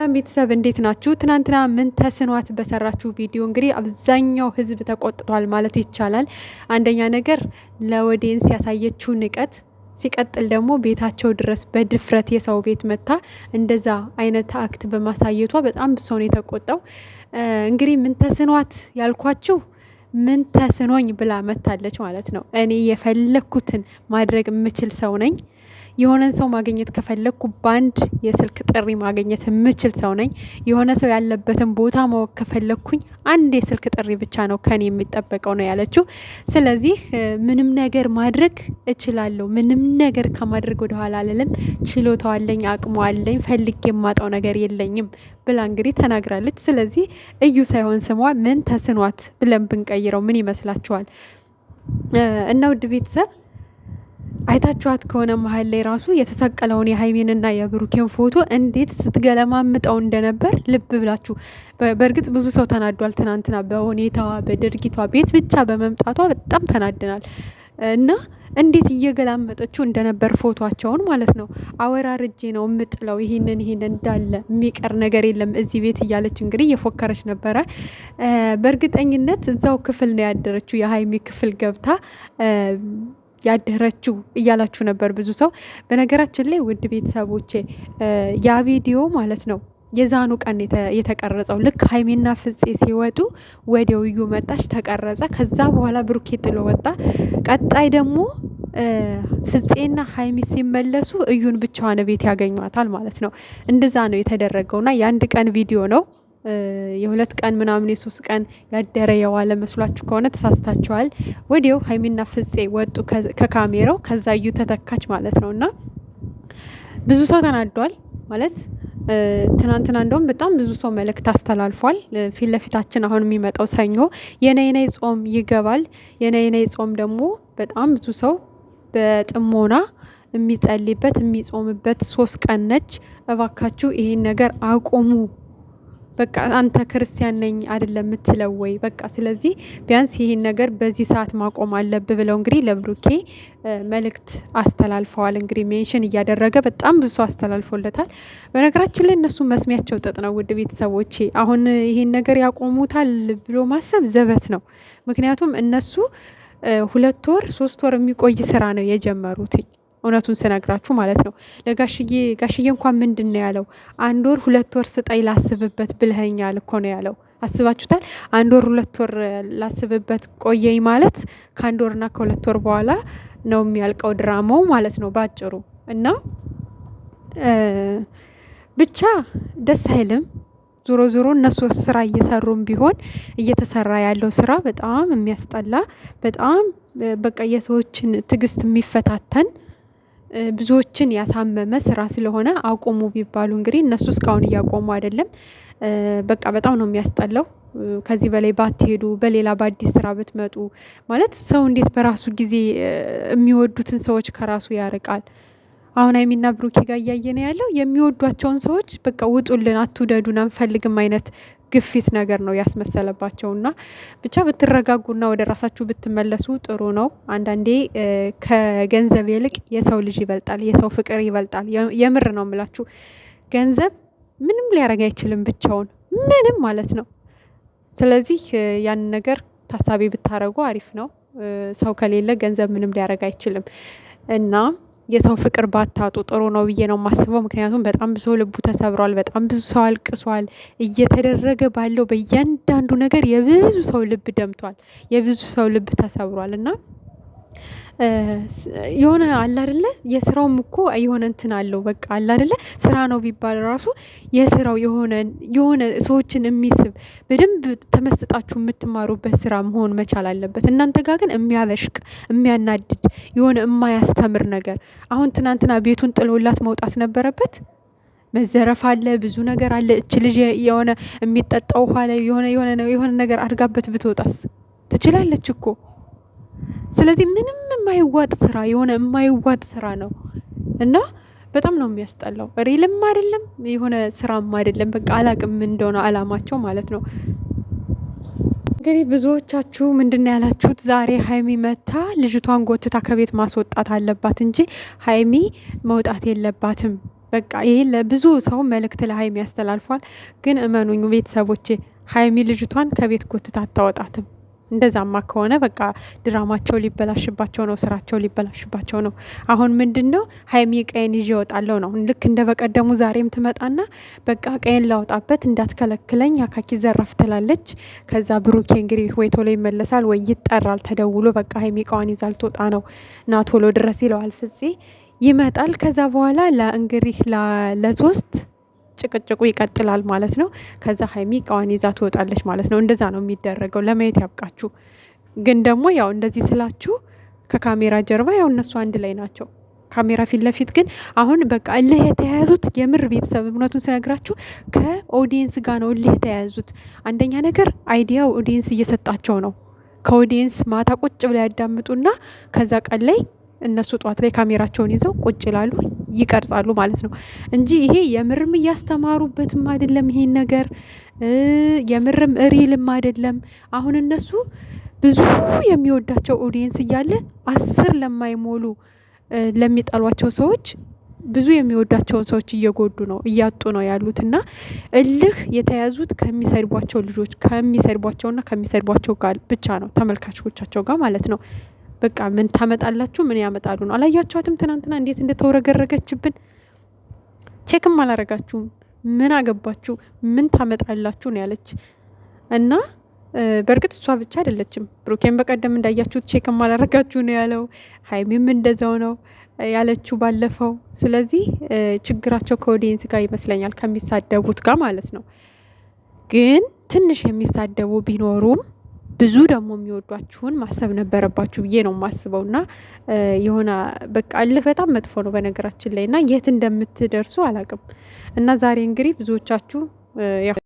ቤተሰብ እንዴት ናችሁ? ትናንትና ምን ተስኗት በሰራችሁ ቪዲዮ እንግዲህ አብዛኛው ህዝብ ተቆጥቷል ማለት ይቻላል። አንደኛ ነገር ለኦዲየንስ ያሳየችው ንቀት፣ ሲቀጥል ደግሞ ቤታቸው ድረስ በድፍረት የሰው ቤት መታ እንደዛ አይነት አክት በማሳየቷ በጣም ብሶ ነው የተቆጣው። እንግዲህ ምን ተስኗት ያልኳችሁ ምን ተስኖኝ ብላ መታለች ማለት ነው። እኔ የፈለኩትን ማድረግ የምችል ሰው ነኝ። የሆነን ሰው ማግኘት ከፈለኩ ባንድ የስልክ ጥሪ ማግኘት የምችል ሰው ነኝ። የሆነ ሰው ያለበትን ቦታ ማወቅ ከፈለኩኝ አንድ የስልክ ጥሪ ብቻ ነው ከኔ የሚጠበቀው ነው ያለችው። ስለዚህ ምንም ነገር ማድረግ እችላለሁ፣ ምንም ነገር ከማድረግ ወደ ኋላ አልልም፣ ችሎታው አለኝ፣ አቅሙ አለኝ፣ ፈልጌ የማጣው ነገር የለኝም ብላ እንግዲህ ተናግራለች። ስለዚህ እዩ ሳይሆን ስሟ ምን ተስኗት ብለን ብንቀይረው ምን ይመስላችኋል? እና ውድ ቤተሰብ አይታችኋት ከሆነ መሀል ላይ ራሱ የተሰቀለውን የሀይሜንና የብሩኬን ፎቶ እንዴት ስትገለማምጠው እንደነበር ልብ ብላችሁ። በእርግጥ ብዙ ሰው ተናዷል። ትናንትና በሁኔታዋ በድርጊቷ ቤት ብቻ በመምጣቷ በጣም ተናድናል። እና እንዴት እየገላመጠችው እንደነበር ፎቶቸውን ማለት ነው። አወራርጄ ነው የምጥለው፣ ይህንን እንዳለ የሚቀር ነገር የለም እዚህ ቤት እያለች እንግዲህ እየፎከረች ነበረ። በእርግጠኝነት እዛው ክፍል ነው ያደረችው፣ የሀይሜ ክፍል ገብታ ያደረችው እያላችሁ ነበር ብዙ ሰው። በነገራችን ላይ ውድ ቤተሰቦቼ ያ ቪዲዮ ማለት ነው የዛኑ ቀን የተቀረጸው። ልክ ሀይሜና ፍፄ ሲወጡ ወዲያው እዩ መጣች፣ ተቀረጸ። ከዛ በኋላ ብሩኬ ጥሎ ወጣ። ቀጣይ ደግሞ ፍፄና ሀይሚ ሲመለሱ እዩን ብቻዋን ቤት ያገኟታል ማለት ነው። እንደዛ ነው የተደረገውና የአንድ ቀን ቪዲዮ ነው። የሁለት ቀን ምናምን የሶስት ቀን ያደረ የዋለ መስሏችሁ ከሆነ ተሳስታችኋል። ወዲያው ሀይሚና ፍፄ ወጡ ከካሜራው፣ ከዛ እዩ ተተካች ማለት ነው። እና ብዙ ሰው ተናዷል ማለት ትናንትና እንደውም በጣም ብዙ ሰው መልእክት አስተላልፏል። ፊት ለፊታችን አሁን የሚመጣው ሰኞ የነይነይ ጾም ይገባል። የነይነይ ጾም ደግሞ በጣም ብዙ ሰው በጥሞና የሚጸልይበት የሚጾምበት 3 ቀን ነች። እባካችሁ ይሄን ነገር አቁሙ። በቃ አንተ ክርስቲያን ነኝ አይደለም የምትለው ወይ? በቃ ስለዚህ ቢያንስ ይሄን ነገር በዚህ ሰዓት ማቆም አለብህ ብለው እንግዲህ ለብሩኬ መልእክት አስተላልፈዋል። እንግዲህ ሜንሽን እያደረገ በጣም ብዙ ሰው አስተላልፎለታል። በነገራችን ላይ እነሱ መስሚያቸው ጥጥ ነው ውድ ቤተሰቦቼ። አሁን ይሄን ነገር ያቆሙታል ብሎ ማሰብ ዘበት ነው። ምክንያቱም እነሱ 2 ወር 3 ወር የሚቆይ ስራ ነው የጀመሩት። እውነቱን ስነግራችሁ ማለት ነው። ጋሽዬ እንኳን ምንድን ነው ያለው? 1 ወር 2 ወር ስጠኝ ላስብበት ብልኸኛል እኮ ነው ያለው። አስባችሁታል? 1 ወር 2 ወር ላስብበት ቆየኝ ማለት ከ1 ወርና ከ2 ወር በኋላ ነው የሚያልቀው ድራማው ማለት ነው ባጭሩ። እና ብቻ ደስ አይልም። ዞሮ ዞሮ እነሱ ስራ እየሰሩም ቢሆን እየተሰራ ያለው ስራ በጣም የሚያስጠላ፣ በጣም በቃ የሰዎችን ትዕግስት የሚፈታተን፣ ብዙዎችን ያሳመመ ስራ ስለሆነ አቆሙ ቢባሉ እንግዲህ እነሱ እስካሁን እያቆሙ አይደለም። በቃ በጣም ነው የሚያስጠላው። ከዚህ በላይ ባትሄዱ፣ በሌላ በአዲስ ስራ ብትመጡ ማለት ሰው እንዴት በራሱ ጊዜ የሚወዱትን ሰዎች ከራሱ ያርቃል? አሁን ሀይሚና ብሩኬ ጋር እያየን ያለው የሚወዷቸውን ሰዎች በቃ ውጡልን፣ አትውደዱን፣ አንፈልግም አይነት ግፊት ነገር ነው ያስመሰለባቸውና ብቻ ብትረጋጉና ወደ ራሳችሁ ብትመለሱ ጥሩ ነው። አንዳንዴ ከገንዘብ ይልቅ የሰው ልጅ ይበልጣል፣ የሰው ፍቅር ይበልጣል። የምር ነው የምላችሁ። ገንዘብ ምንም ሊያረግ አይችልም ብቻውን፣ ምንም ማለት ነው። ስለዚህ ያን ነገር ታሳቢ ብታረጉ አሪፍ ነው። ሰው ከሌለ ገንዘብ ምንም ሊያረግ አይችልም እና የሰው ፍቅር ባታጡ ጥሩ ነው ብዬ ነው የማስበው። ምክንያቱም በጣም ብዙ ሰው ልቡ ተሰብሯል፣ በጣም ብዙ ሰው አልቅሷል። እየተደረገ ባለው በእያንዳንዱ ነገር የብዙ ሰው ልብ ደምቷል፣ የብዙ ሰው ልብ ተሰብሯል። እና የሆነ አለ አይደለ፣ የስራውም እኮ የሆነ እንትን አለው። በቃ አለ አይደለ፣ ስራ ነው ቢባል ራሱ የስራው የሆነ ሰዎችን የሚስብ በደንብ ተመስጣችሁ የምትማሩበት ስራ መሆን መቻል አለበት። እናንተ ጋር ግን የሚያበሽቅ የሚያናድድ የሆነ የማያስተምር ነገር። አሁን ትናንትና ቤቱን ጥሎላት መውጣት ነበረበት። መዘረፍ አለ፣ ብዙ ነገር አለ። እች ልጅ የሆነ የሚጠጣው ውሃ ላይ የሆነ ነገር አድርጋበት ብትወጣስ? ትችላለች እኮ። ስለዚህ ምንም የማይዋጥ ስራ የሆነ የማይዋጥ ስራ ነው እና በጣም ነው የሚያስጠላው። ሪልም አይደለም የሆነ ስራም አይደለም። በቃ አላቅም እንደሆነ አላማቸው ማለት ነው። እንግዲህ ብዙዎቻችሁ ምንድነው ያላችሁት? ዛሬ ሀይሚ መታ ልጅቷን ጎትታ ከቤት ማስወጣት አለባት እንጂ ሀይሚ መውጣት የለባትም በቃ ይሄ ለብዙ ሰው መልእክት ለሀይሚ ያስተላልፏል። ግን እመኑኝ ቤተሰቦቼ ሀይሚ ልጅቷን ከቤት ጎትታ አታወጣትም። እንደዛማ ከሆነ በቃ ድራማቸው ሊበላሽባቸው ነው፣ ስራቸው ሊበላሽባቸው ነው። አሁን ምንድን ነው ሀይሚ ቀይን ይዤ እወጣለሁ ነው። ልክ እንደ በቀደሙ ዛሬም ትመጣና በቃ ቀይን ላውጣበት እንዳትከለክለኝ አካኪ ዘረፍ ትላለች። ከዛ ብሩኬ እንግዲህ ወይ ቶሎ ይመለሳል ወይ ይጠራል ተደውሎ በቃ ሀይሚ ቀዋን ይዛል ትወጣ ነው ና ቶሎ ድረስ ይለዋል ፍፄ ይመጣል። ከዛ በኋላ ለእንግዲህ ለሶስት ጭቅጭቁ ይቀጥላል ማለት ነው። ከዛ ሀይሚ እቃዋን ይዛ ትወጣለች ማለት ነው። እንደዛ ነው የሚደረገው። ለማየት ያብቃችሁ። ግን ደግሞ ያው እንደዚህ ስላችሁ ከካሜራ ጀርባ ያው እነሱ አንድ ላይ ናቸው። ካሜራ ፊት ለፊት ግን አሁን በቃ እልህ የተያያዙት የምር ቤተሰብ እውነቱን ስነግራችሁ ከኦዲየንስ ጋር ነው እልህ የተያያዙት። አንደኛ ነገር አይዲያው ኦዲየንስ እየሰጣቸው ነው። ከኦዲየንስ ማታ ቁጭ ብላ ያዳምጡና ከዛ ቀን ላይ እነሱ ጧት ላይ ካሜራቸውን ይዘው ቁጭ ይላሉ፣ ይቀርጻሉ ማለት ነው እንጂ ይሄ የምርም እያስተማሩበትም አይደለም። ይሄን ነገር የምርም ሪልም አይደለም። አሁን እነሱ ብዙ የሚወዳቸው ኦዲየንስ እያለ 10 ለማይሞሉ ለሚጠሏቸው ሰዎች ብዙ የሚወዳቸውን ሰዎች እየጎዱ ነው፣ እያጡ ነው ያሉትና እልህ የተያዙት ከሚሰድቧቸው ልጆች ከሚሰድቧቸውና ከሚሰድቧቸው ጋር ብቻ ነው፣ ተመልካቾቻቸው ጋር ማለት ነው። በቃ ምን ታመጣላችሁ? ምን ያመጣሉ ነው። አላያችኋትም? ትናንትና እንዴት እንደተወረገረገችብን። ቼክም አላረጋችሁም። ምን አገባችሁ? ምን ታመጣላችሁ ነው ያለች። እና በእርግጥ እሷ ብቻ አይደለችም። ብሩኬን በቀደም እንዳያችሁት ቼክም አላረጋችሁ ነው ያለው። ሀይሚም እንደዛው ነው ያለችው ባለፈው። ስለዚህ ችግራቸው ከኦዲየንስ ጋር ይመስለኛል፣ ከሚሳደቡት ጋር ማለት ነው። ግን ትንሽ የሚሳደቡ ቢኖሩም ብዙ ደግሞ የሚወዷችሁን ማሰብ ነበረባችሁ ብዬ ነው የማስበው። እና የሆነ በቃ እልህ በጣም መጥፎ ነው በነገራችን ላይ እና የት እንደምትደርሱ አላቅም። እና ዛሬ እንግዲህ ብዙዎቻችሁ